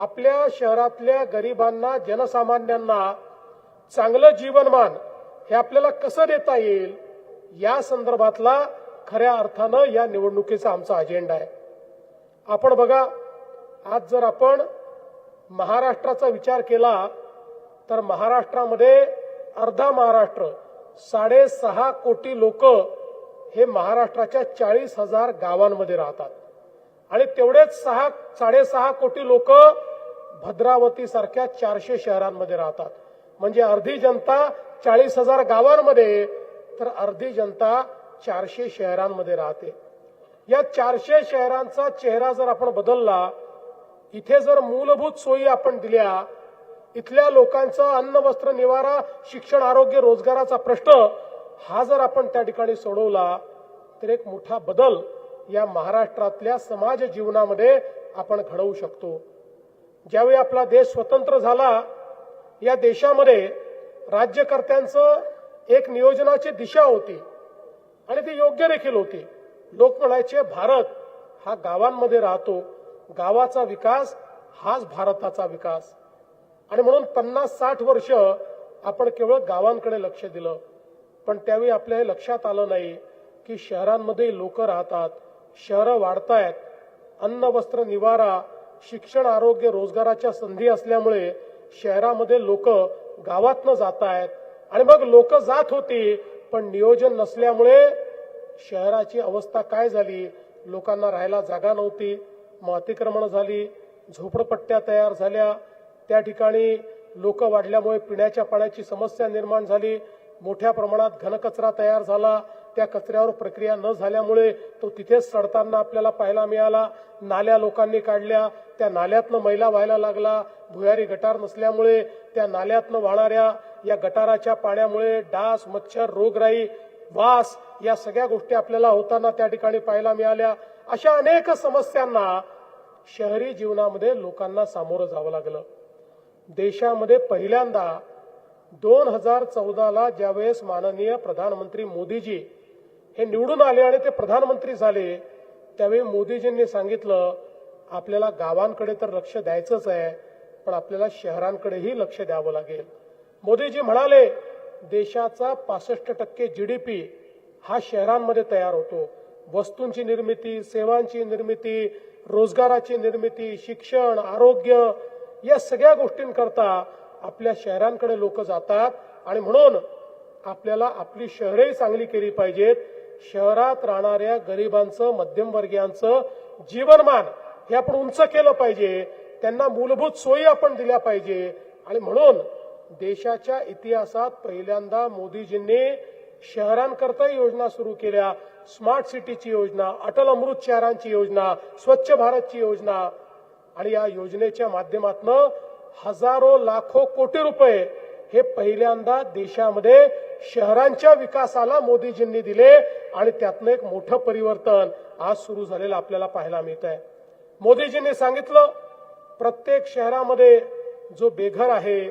आपल्या शहरातल्या गरिबांना, जनसामान्यांना चांगलं जीवनमान हे आपल्याला कसं देता येईल या संदर्भातला खऱ्या अर्थानं या निवडणुकीचा आमचा अजेंडा आहे। आपण बघा, आज जर आपण महाराष्ट्राचा विचार केला तर महाराष्ट्रामध्ये अर्धा महाराष्ट्र 6.5 कोटी लोक हे महाराष्ट्राच्या 40,000 गावांमध्ये राहतात आणि तेवढेच 6.5 कोटी लोक भद्रावती सारख्या 400 शहरांमध्ये राहतात। म्हणजे अर्धी जनता 40,000 गावांमध्ये तर अर्धी जनता 400 शहरांमध्ये राहते। या 400 शहरांचा चेहरा जर आपण बदलला, इथे जर मूलभूत सोयी आपण दिल्या, इथल्या लोकांचं अन्न, वस्त्र, निवारा, शिक्षण, आरोग्य, रोजगाराचा प्रश्न हा जर आपण त्या ठिकाणी सोडवला तर एक मोठा बदल या महाराष्ट्रातल्या समाज जीवनामध्ये आपण घडवू शकतो। ज्यावेळी आपला देश स्वतंत्र झाला, या देशामध्ये राज्यकर्त्यांचं एक नियोजनाची दिशा होती आणि ती योग्य देखील होती। लोक म्हणायचे भारत हा गावांमध्ये राहतो, गावाचा विकास हाच भारताचा विकास। आणि म्हणून 50-60 वर्ष आपण केवळ गावांकडे लक्ष दिलं, पण त्यावेळी आपल्या हे लक्षात आलं नाही की शहरांमध्ये लोक राहतात, शहरं वाढतायत, अन्न, वस्त्र, निवारा, शिक्षण, आरोग्य, रोजगाराच्या संधी असल्यामुळे शहरामध्ये लोक गावातनं जात आहेत आणि मग लोक जात होती, पण नियोजन नसल्यामुळे शहराची अवस्था काय झाली, लोकांना राहायला जागा नव्हती, मग अतिक्रमण झाली, झोपडपट्ट्या तयार झाल्या, त्या ठिकाणी लोक वाढल्यामुळे पिण्याच्या पाण्याची समस्या निर्माण झाली, मोठ्या प्रमाणात घनकचरा तयार झाला, त्या कचऱ्यावर प्रक्रिया न झाल्यामुळे तो तिथेच सडताना आपल्याला पाहायला मिळाला, नाल्या लोकांनी काढल्या, त्या नाल्यातनं मैला व्हायला लागला, भुयारी गटार नसल्यामुळे त्या नाल्यातनं वाहणाऱ्या या गटाराच्या पाण्यामुळे डास, मच्छर, रोगराई, वास या सगळ्या गोष्टी आपल्याला होताना त्या ठिकाणी पाहायला मिळाल्या। अशा अनेक समस्यांना शहरी जीवनामध्ये लोकांना सामोरं जावं लागलं। देशामध्ये पहिल्यांदा 2014ला ज्यावेळेस माननीय प्रधानमंत्री मोदीजी हे निवडून आले आणि ते प्रधानमंत्री झाले, त्यावेळी मोदीजींनी सांगितलं आपल्याला गावांकडे तर लक्ष द्यायचंच आहे, पण आपल्याला शहरांकडेही लक्ष द्यावं लागेल। मोदीजी म्हणाले देशाचा 65% GDP हा शहरांमध्ये तयार होतो। वस्तूंची निर्मिती, सेवांची निर्मिती, रोजगाराची निर्मिती, शिक्षण, आरोग्य या सगळ्या गोष्टींकरता आपल्या शहरांकडे लोक जातात आणि म्हणून आपल्याला आपली शहरेही चांगली केली पाहिजेत। शहरात राहणाऱ्या गरिबांचं, मध्यमवर्गीयांचं जीवनमान हे आपण उंच केलं पाहिजे, त्यांना मूलभूत सोयी आपण दिल्या पाहिजे आणि म्हणून देशाच्या इतिहासात पहिल्यांदा मोदीजींनी शहरांकरता योजना सुरू केल्या। स्मार्ट सिटीची योजना, अटल अमृत शहरांची योजना, स्वच्छ भारतची योजना आणि या योजनेच्या माध्यमातून हजारो लाखो कोटी रुपये हे पहिल्यांदा देशामध्ये शहरांच्या विकासाला मोदीजींनी दिले आणि त्यातनं एक मोठं परिवर्तन आज सुरू झालेलं आपल्याला पाहायला मिळत आहे। मोदीजींनी सांगितलं प्रत्येक शहरामध्ये जो बेघर आहे,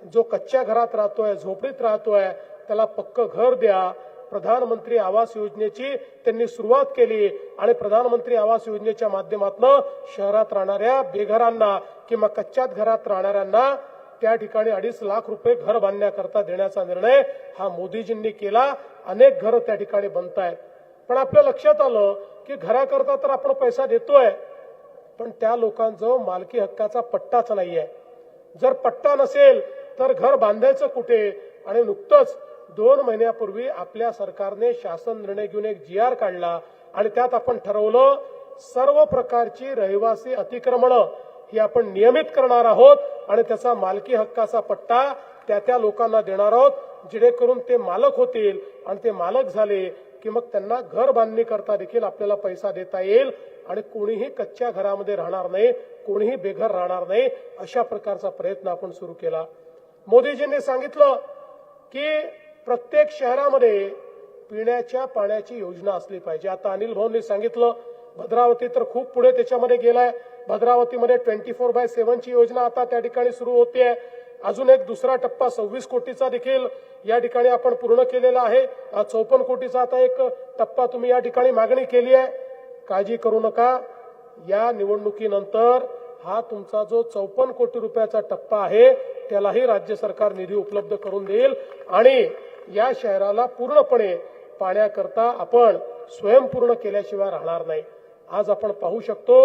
जो कच्च्या घरात राहतोय, झोपडीत राहतोय, त्याला पक्कं घर द्या। प्रधानमंत्री आवास योजनेची त्यांनी सुरुवात केली आणि प्रधानमंत्री आवास योजनेच्या माध्यमातून शहरात राहणाऱ्या बेघरांना किंवा कच्च्यात घरात राहणाऱ्यांना त्या ठिकाणी 2.5 लाख रुपये घर बांधण्याकरता देण्याचा निर्णय हा मोदीजींनी केला। अनेक घरं त्या ठिकाणी बनतायत, पण आपल्या लक्षात आलं की घराकरता तर आपण पैसा देतोय, पण त्या लोकांजवळ मालकी हक्काचा पट्टाच नाहीये। जर पट्टा नसेल तर घर बांधायचं कुठे? आणि नुकतंच 2 महिन्यापूर्वी आपल्या सरकारने शासन निर्णय घेऊन एक GR काढला आणि त्यात आपण ठरवलं सर्व प्रकारची रहिवासी अतिक्रमणं ही आपण नियमित करणार आहोत आणि त्याचा मालकी हक्काचा पट्टा त्या लोकांना देणार आहोत, जेणेकरून ते मालक होतील आणि ते मालक झाले की मग त्यांना घर बांधणी करता देखील आपल्याला पैसा देता येईल आणि कोणीही कच्च्या घरामध्ये राहणार नाही, कोणीही बेघर राहणार नाही। अशा प्रकारचा प्रयत्न आपण सुरू केला। मोदीजींनी सांगितलं की प्रत्येक शहरामध्ये पिण्याच्या पाण्याची योजना असली पाहिजे। आता अनिल भाऊंनी सांगितलं भद्रावती तर खूप पुढे त्याच्यामध्ये गेलाय। भद्रावतीमध्ये 24/7 ची योजना आता त्या ठिकाणी सुरू होते। अजून एक दुसरा टप्पा 26 कोटीचा देखील या ठिकाणी आपण पूर्ण केलेला आहे। 54 कोटीचा आता एक टप्पा तुम्ही या ठिकाणी मागणी केली आहे। काळजी करू नका, या निवडणुकीनंतर हा तुमचा जो 54 कोटी रुपयाचा टप्पा आहे त्यालाही राज्य सरकार निधी उपलब्ध करून देईल आणि या शहराला पूर्णपणे पाण्याकरता आपण स्वयंपूर्ण केल्याशिवाय राहणार नाही। आज आपण पाहू शकतो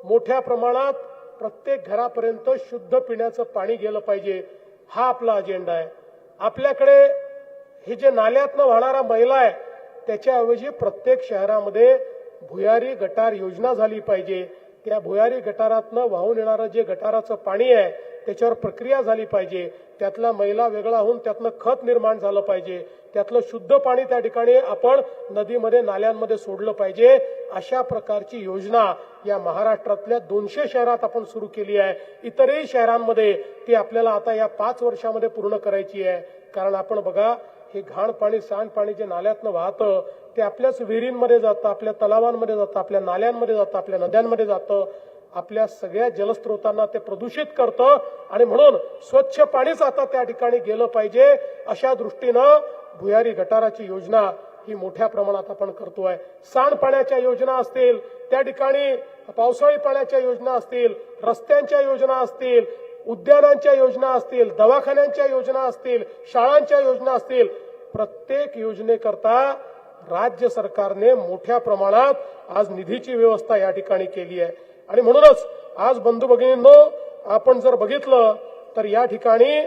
मोठ्या प्रमाणात प्रत्येक घरापर्यंत शुद्ध पिण्याचं पाणी गेलं पाहिजे, हा आपला अजेंडा आहे। आपल्याकडे हे जे नाल्यातनं वाहणारा मैला आहे त्याच्याऐवजी प्रत्येक शहरामध्ये भुयारी गटार योजना झाली पाहिजे। त्या भुयारी गटारातनं वाहून येणारं जे गटाराचं पाणी आहे त्याच्यावर प्रक्रिया झाली पाहिजे, त्यातला मैला वेगळा होऊन त्यातनं खत निर्माण झालं पाहिजे, त्यातलं शुद्ध पाणी त्या ठिकाणी आपण नदीमध्ये नाल्यांमध्ये सोडलं पाहिजे। अशा प्रकारची योजना या महाराष्ट्रातल्या 200 शहरात आपण सुरू केली आहे। इतरही शहरांमध्ये ती आपल्याला आता या 5 वर्षामध्ये पूर्ण करायची आहे। कारण आपण बघा हे घाण पाणी सांडपाणी जे नाल्यातनं वाहतं ते आपल्याच विहिरींमध्ये जातं, आपल्या तलावांमध्ये जातं, आपल्या नाल्यांमध्ये जातं, आपल्या नद्यांमध्ये जातं, आपल्या सगळ्या जलस्रोतांना ते प्रदूषित करतं आणि म्हणून स्वच्छ पाणीच आता त्या ठिकाणी गेलं पाहिजे। अशा दृष्टीनं भुयारी गटाराची योजना ही मोठ्या प्रमाणात आपण करतोय। सांडपाण्याच्या योजना असतील, त्या ठिकाणी पावसाळी पाण्याच्या योजना असतील, रस्त्यांच्या योजना असतील, उद्यानांच्या योजना असतील, दवाखान्यांच्या योजना असतील, शाळांच्या योजना असतील, प्रत्येक योजनेकरता राज्य सरकारने मोठ्या प्रमाणात आज निधीची व्यवस्था या ठिकाणी केली आहे। आणि म्हणूनच आज बंधू भगिनींनो आपण जर बघितलं तर या ठिकाणी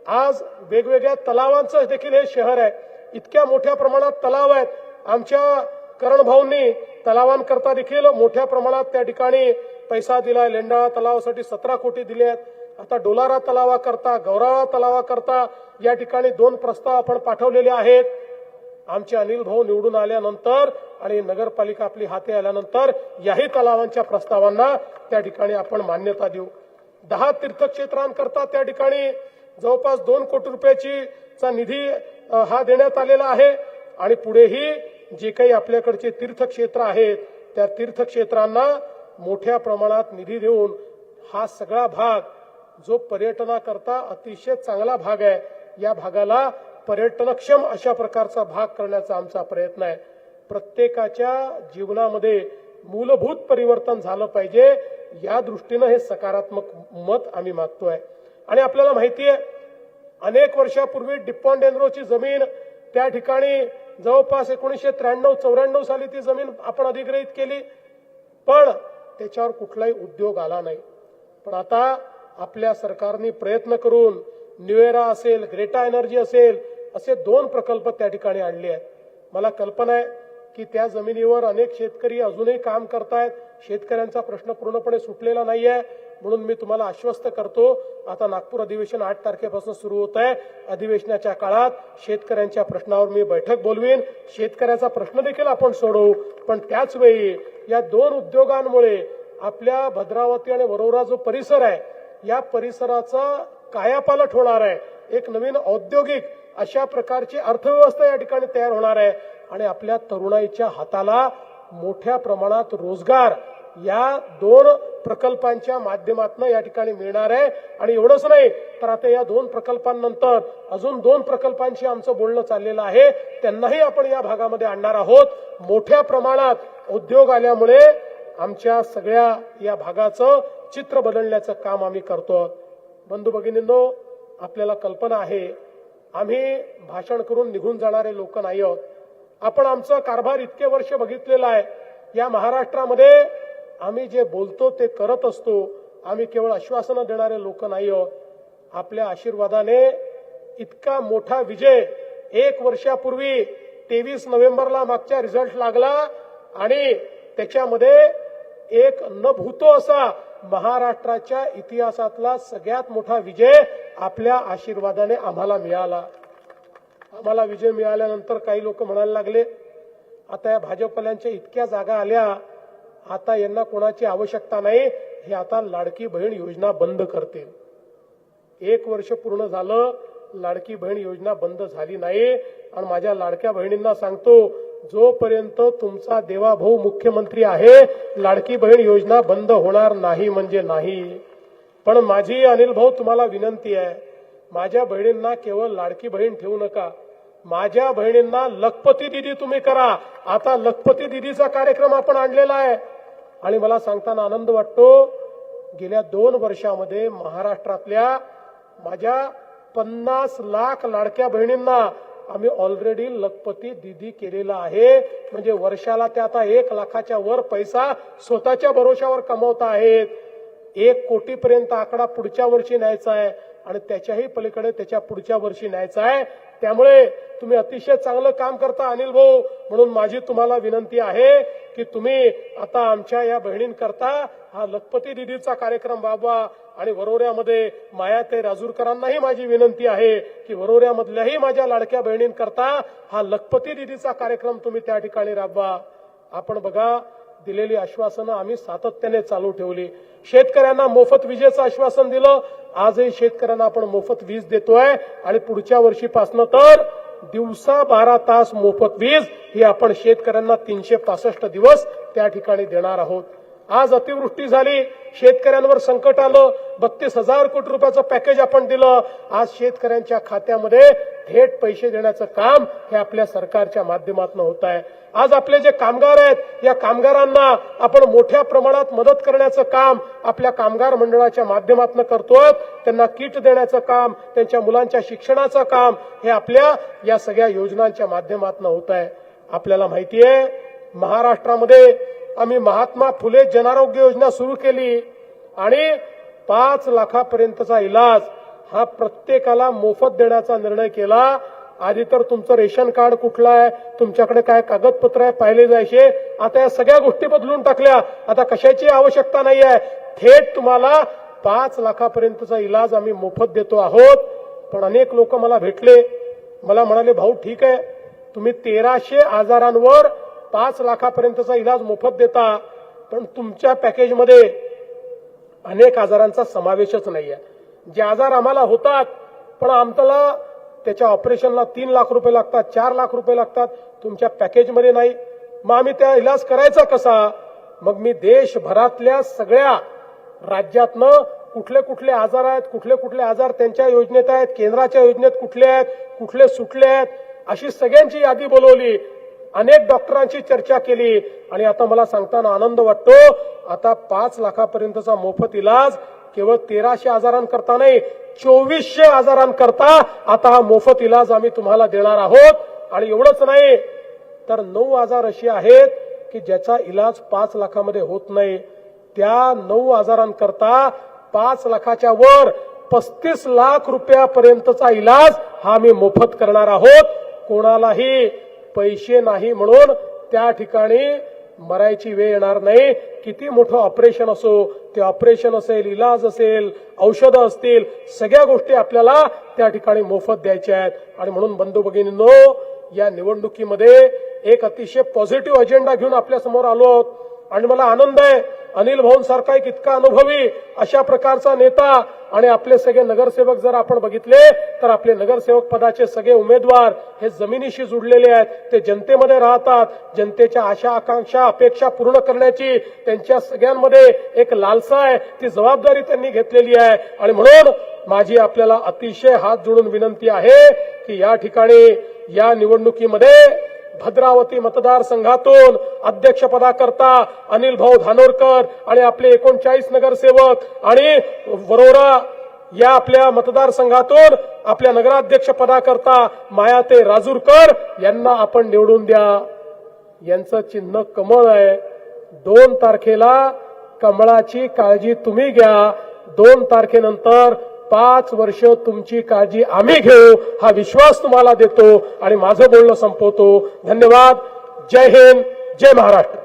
आज वेगवेगळ्या तलावांचं देखील हे शहर आहे। इतक्या मोठ्या प्रमाणात तलाव आहेत। आमच्या करण भाऊंनी तलावांकरता देखील मोठ्या प्रमाणात त्या ठिकाणी पैसा दिलाय। लेंडाळा तलावासाठी 17 कोटी दिले आहेत। आता डोलारा तलावाकरता, गौराळा तलावाकरता या ठिकाणी 2 प्रस्ताव आपण पाठवलेले आहेत। आमचे अनिल भाऊ निवडून आल्यानंतर आणि नगरपालिका आपली हाती आल्यानंतर याही तलावांच्या प्रस्तावांना त्या ठिकाणी आपण मान्यता देऊ। 10 तीर्थक्षेत्रांकरता त्या ठिकाणी जवळपास 2 कोटी रुपयाचा निधी हा देण्यात आलेला आहे आणि पुढेही जे काही आपल्याकडचे तीर्थक्षेत्र आहेत त्या तीर्थक्षेत्रांना मोठ्या प्रमाणात निधी देऊन हा सगळा भाग जो पर्यटनाकरता अतिशय चांगला भाग आहे या भागाला पर्यटनक्षम अशा प्रकारचा भाग करण्याचा आमचा प्रयत्न आहे। प्रत्येकाच्या जीवनामध्ये मूलभूत परिवर्तन झालं पाहिजे या दृष्टीने हे सकारात्मक मत आम्ही मागतोय। आणि आपल्याला माहिती आहे अनेक वर्षापूर्वी डिप्पॉन्डेंद्रोची जमीन त्या ठिकाणी जवळपास 1993-94 साली ती जमीन आपण अधिग्रहित केली, पण त्याच्यावर कुठलाही उद्योग आला नाही। पण आता आपल्या सरकारने प्रयत्न करून न्यूएरा असेल, ग्रेटा एनर्जी असेल असे 2 प्रकल्प त्या ठिकाणी आणले आहेत। मला कल्पना आहे की त्या जमिनीवर अनेक शेतकरी अजूनही काम करतायत। शेतकऱ्यांचा प्रश्न पूर्णपणे सुटलेला नाहीये, म्हणून मी तुम्हाला आश्वस्त करतो आता नागपूर अधिवेशन 8 तारखेपासून सुरू होत आहे। अधिवेशनाच्या काळात शेतकऱ्यांच्या प्रश्नावर मी बैठक बोलवीन, शेतकऱ्याचा प्रश्न देखील आपण सोडवू। पण त्याच वेळी या 2 उद्योगांमुळे आपल्या भद्रावती आणि वरोरा जो परिसर आहे या परिसराचा कायापालट होणार आहे। एक नवीन औद्योगिक अशा प्रकारची अर्थव्यवस्था या ठिकाणी तयार होणार आहे आणि आपल्या तरुणाईच्या हाताला मोठ्या प्रमाणात रोजगार या 2 प्रकल्पांच्या माध्यमातून या ठिकाणी मिळणार आहे। आणि एवढंच नाही तर आता या 2 प्रकल्पांनंतर अजून 2 प्रकल्पांशी आमचं बोलणं चाललेलं आहे, त्यांनाही आपण या भागामध्ये आणणार आहोत। मोठ्या प्रमाणात उद्योग आल्यामुळे आमच्या सगळ्या या भागाचं चित्र बदलण्याचं काम आम्ही करतो। बंधू भगिनींनो आपल्याला कल्पना आहे आम्ही भाषण करून निघून जाणारे लोक नाही आहोत। आपण आमचा कारभार इतके वर्ष बघितलेला आहे। या महाराष्ट्रामध्ये आम्ही जे बोलतो ते करत असतो। आम्ही केवळ आश्वासनं देणारे लोक नाही आहोत। आपल्या आशीर्वादाने इतका मोठा विजय 1 वर्षापूर्वी 23 नोव्हेंबरला मागचा रिझल्ट लागला आणि त्याच्यामध्ये एक न भूतो असा महाराष्ट्राच्या इतिहासातला सगळ्यात मोठा विजय आपल्या आशीर्वादाने आम्हाला मिळाला। आम्हाला विजय मिळाल्यानंतर काही लोक म्हणायला लागले आता या भाजपल्यांच्या इतक्या जागा आल्या, आता यांना कोणाची आवश्यकता नाही, हे आता लाडकी बहीण योजना बंद करतील। 1 वर्ष पूर्ण झालं, लाडकी बहीण योजना बंद झाली नाही। आणि माझ्या लाडक्या बहिणींना सांगतो जोपर्यंत तुमचा देवाभाऊ मुख्यमंत्री आहे लाडकी बहीण योजना बंद होणार नाही म्हणजे नाही। पण माझी अनिल भाऊ तुम्हाला विनंती आहे, माझ्या बहिणींना केवळ लाडकी बहीण ठेवू नका, माझ्या बहिणींना लखपती दिदी तुम्ही करा। आता लखपती दिदीचा कार्यक्रम आपण आणलेला आहे आणि मला सांगताना आनंद वाटतो गेल्या 2 वर्षामध्ये महाराष्ट्रातल्या माझ्या 50 लाख लाडक्या बहिणींना आम्ही ऑलरेडी लखपती दीदी केलेला आहे. म्हणजे वर्षाला त्या आता 1 लाखाच्या वर पैसा स्वतःच्या भरोशावर कमवता आहेत. 1 कोटीपर्यंत आकडा पुढच्या वर्षी न्यायचा आहे आणि त्याच्याही पलीकडे त्याच्या पुढच्या वर्षी न्यायचा आहे. त्यामुळे तुम्ही अतिशय चांगलं काम करता अनिल भाऊ, म्हणून माझी तुम्हाला विनंती आहे की तुम्ही आता आमच्या या बहिणींकरता हा लखपती दीदीचा कार्यक्रम राबवा. आणि वरोऱ्यामध्ये मायाताई राजूरकरांनाही माझी विनंती आहे की वरोऱ्यामधल्याही माझ्या लाडक्या बहिणींकरता हा लखपती दीदीचा कार्यक्रम तुम्ही त्या ठिकाणी राबवा. आपण बघा, दिलेली आश्वासनं आम्ही सातत्याने चालू ठेवली. शेतकऱ्यांना मोफत विजेचं आश्वासन दिलं. आजही शेतकऱ्यांना आपण मोफत वीज देतोय आणि पुढच्या वर्षीपासून तर दिवसा 12 तास मोफत वीज ही आपण शेतकऱ्यांना 365 दिवस त्या ठिकाणी देणार आहोत. आज अतिवृष्टी झाली, शेतकऱ्यांवर संकट आलं, 32,000 कोटी रुपयाचं पॅकेज आपण दिलं. आज शेतकऱ्यांच्या खात्यामध्ये थेट पैसे देण्याचं काम हे आपल्या सरकारच्या माध्यमातून होत आहे. आज आपले जे कामगार आहेत, या कामगारांना आपण मोठ्या प्रमाणात मदत करण्याचं काम आपल्या कामगार मंडळाच्या माध्यमातून करतोय. त्यांना किट देण्याचं काम, त्यांच्या मुलांच्या शिक्षणाचं काम हे आपल्या या सगळ्या योजनांच्या माध्यमातून होत आहे. आपल्याला माहिती आहे, महाराष्ट्रामध्ये आम्ही महात्मा फुले जनआरोग्य योजना सुरू केली आणि 5 लाखापर्यंतचा इलाज हा प्रत्येकाला मोफत देण्याचा निर्णय केला. आधी तर तुमचं रेशन कार्ड कुठलं आहे, तुमच्याकडे काय कागदपत्र आहे पाहिले जायचे. आता या सगळ्या गोष्टी बदलून टाकल्या. आता कशाची आवश्यकता नाही आहे, थेट तुम्हाला 5 लाखापर्यंतचा इलाज आम्ही मोफत देतो आहोत. पण अनेक लोक मला भेटले, मला म्हणाले, भाऊ ठीक आहे, तुम्ही 1300 आजारांवर 5 लाखापर्यंतचा इलाज मोफत देता, पण तुमच्या पॅकेजमध्ये अनेक आजारांचा समावेशच नाहीये. जे आजार आम्हाला होतात पण आम्हाला त्याच्या ऑपरेशनला 3 लाख रुपये लागतात, 4 लाख रुपये लागतात, तुमच्या पॅकेजमध्ये नाही. मग आम्ही त्या इलाज करायचा कसा? मग मी देशभरातल्या सगळ्या राज्यातनं कुठले कुठले आजार आहेत, कुठले कुठले आजार त्यांच्या योजनेत आहेत, केंद्राच्या योजनेत कुठले आहेत, कुठले सुटले आहेत, अशी सगळ्यांची यादी बोलवली. अनेक डॉक्टरांची चर्चा केली आणि आता मला सांगताना आनंद वाटतो, आता 5 लाखापर्यंतचा मोफत इलाज केवळ 1300 आजारांकरता नाही, 2400 आजारांकरता आता हा मोफत इलाज आम्ही तुम्हाला देणार आहोत. आणि एवढंच नाही तर 9 आजार असे आहेत की ज्याचा इलाज 5 लाखामध्ये होत नाही. त्या 9 आजारांकरता 5 लाखाच्या वर 35 लाख रुपयापर्यंतचा इलाज हा आम्ही मोफत करणार आहोत. कोणालाही पैसे नाही म्हणून त्या ठिकाणी मरायची वेळ येणार नाही. किती मोठं ऑपरेशन असो, ते ऑपरेशन असेल, इलाज असेल, औषधं असतील, सगळ्या गोष्टी आपल्याला त्या ठिकाणी मोफत द्यायच्या आहेत. आणि म्हणून बंधू भगिनींनो, या निवडणुकीमध्ये एक अतिशय पॉझिटिव्ह अजेंडा घेऊन आपल्या समोर आलो आहोत. आणि मला आनंद आहे, अनिल भाऊंसारखा एक इतका अनुभवी अशा प्रकारचा नेता आणि आपले सगळे नगरसेवक जर आपण बघितले तर आपले नगरसेवक पदाचे सगळे उमेदवार हे जमिनीशी जुडलेले आहेत. ते जनतेमध्ये राहतात. जनतेच्या आशा आकांक्षा अपेक्षा पूर्ण करण्याची त्यांच्या सगळ्यांमध्ये एक लालसा आहे. ती जबाबदारी त्यांनी घेतलेली आहे. आणि म्हणून माझी आपल्याला अतिशय हात जोडून विनंती आहे की या ठिकाणी या निवडणुकीमध्ये भद्रावती मतदारसंघातून अध्यक्षपदाकरता अनिल भाऊ धानोरकर आणि आपले 39 नगरसेवक आणि वरोरा या आपल्या मतदारसंघातून आपल्या नगराध्यक्षपदाकरता मायाताई राजूरकर यांना आपण निवडून द्या. यांचं चिन्ह कमळ आहे. 2 तारखेला कमळाची काळजी तुम्ही घ्या. 2 तारखेनंतर 5 वर्ष तुमची काळजी आम्ही घेऊ, हा विश्वास तुम्हाला देतो आणि माझं बोलणं संपवतो. धन्यवाद. जय हिंद, जय महाराष्ट्र.